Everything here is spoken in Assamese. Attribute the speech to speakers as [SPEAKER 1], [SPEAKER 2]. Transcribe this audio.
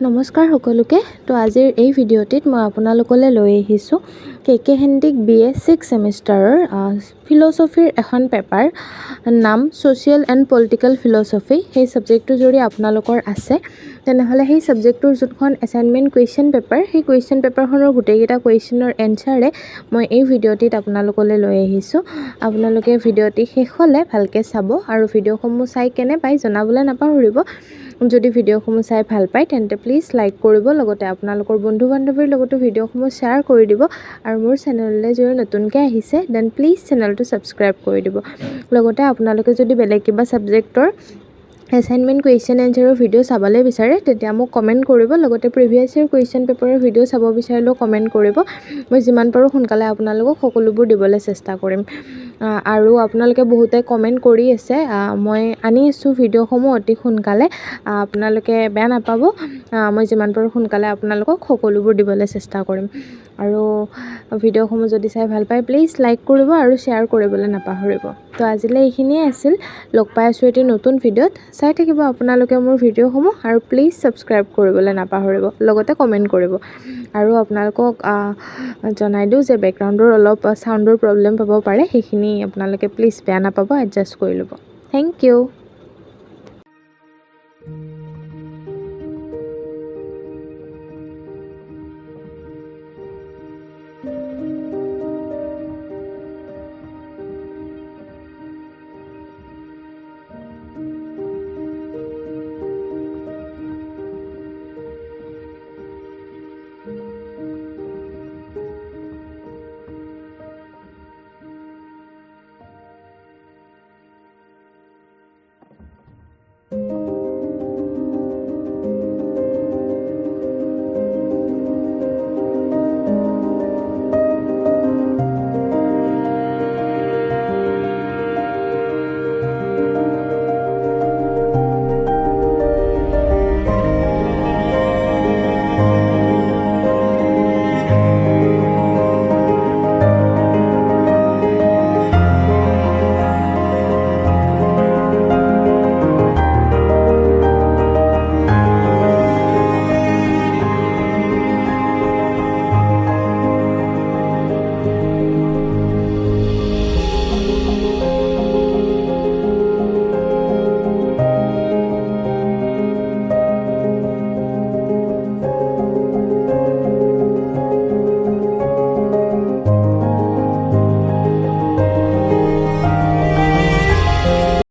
[SPEAKER 1] নমস্কাৰ সকলোকে। তো আজিৰ এই ভিডিঅ'টিত মই আপোনালোকলৈ লৈ আহিছোঁ কেকে হেণ্ডিক BA 6 ছেমিষ্টাৰৰ ফিল'চফিৰ এখন পেপাৰ নাম ছ'চিয়েল এণ্ড পলিটিকেল ফিল'চফি। সেই ছাবজেক্টটো যদি আপোনালোকৰ আছে তেনেহ'লে সেই ছাবজেক্টটোৰ যোনখন এছাইনমেণ্ট কুৱেশ্যন পেপাৰ, সেই কুৱেশ্যন পেপাৰখনৰ গোটেইকেইটা কুৱেশ্যনৰ এনচাৰে মই এই ভিডিঅ'টিত আপোনালোকলৈ লৈ আহিছোঁ। আপোনালোকে ভিডিঅ'টি শেষ হ'লে ভালকৈ চাব আৰু ভিডিঅ'সমূহ চাই কেনে পাই জনাবলৈ নাপাহৰিব। যদি ভিডিঅ'সমূহ চাই ভাল পায় তেন্তে প্লিজ লাইক কৰিব, লগতে আপোনালোকৰ বন্ধু বান্ধৱীৰ লগতো ভিডিঅ'সমূহ শ্বেয়াৰ কৰি দিব আৰু মোৰ চেনেললৈ যদি নতুনকৈ আহিছে দেন প্লিজ চেনেলটো ছাবস্ক্ৰাইব কৰি দিব। লগতে আপোনালোকে যদি বেলেগ কিবা ছাবজেক্টৰ এছাইনমেণ্ট কুৱেশ্যন এনচাৰৰ ভিডিঅ' চাবলৈ বিচাৰে তেতিয়া মোক কমেণ্ট কৰিব। লগতে প্ৰিভিয়াছ ইয়েৰ কুৱেশ্যন পেপাৰৰ ভিডিঅ' চাব বিচাৰিলেও কমেণ্ট কৰিব। মই যিমান পাৰোঁ সোনকালে আপোনালোকক সকলোবোৰ দিবলৈ চেষ্টা কৰিম। আৰু আপোনালোকে বহুতে কমেণ্ট কৰি আছে, মই আনি আছোঁ ভিডিঅ'সমূহ অতি সোনকালে, আপোনালোকে বেয়া নাপাব। মই যিমান পাৰোঁ সোনকালে আপোনালোকক সকলোবোৰ দিবলৈ চেষ্টা কৰিম। আৰু ভিডিঅ'সমূহ যদি চাই ভাল পায় প্লিজ লাইক কৰিব আৰু শ্বেয়াৰ কৰিবলৈ নাপাহৰিব। তো আজিলৈ এইখিনিয়ে আছিল। লগ পাই আছোঁ এটি নতুন ভিডিঅ'ত। চাই থাকিব আপোনালোকে মোৰ ভিডিঅ'সমূহ আৰু প্লিজ ছাবস্ক্ৰাইব কৰিবলৈ নাপাহৰিব, লগতে কমেণ্ট কৰিব। আৰু আপোনালোকক জনাই দিওঁ যে বেকগ্ৰাউণ্ডৰ অলপ চাউণ্ডৰ প্ৰব্লেম পাব পাৰে, সেইখিনি আপোনালোকে প্লিজ বেয়া নাপাব, এডজাষ্ট কৰি ল'ব। Thank U.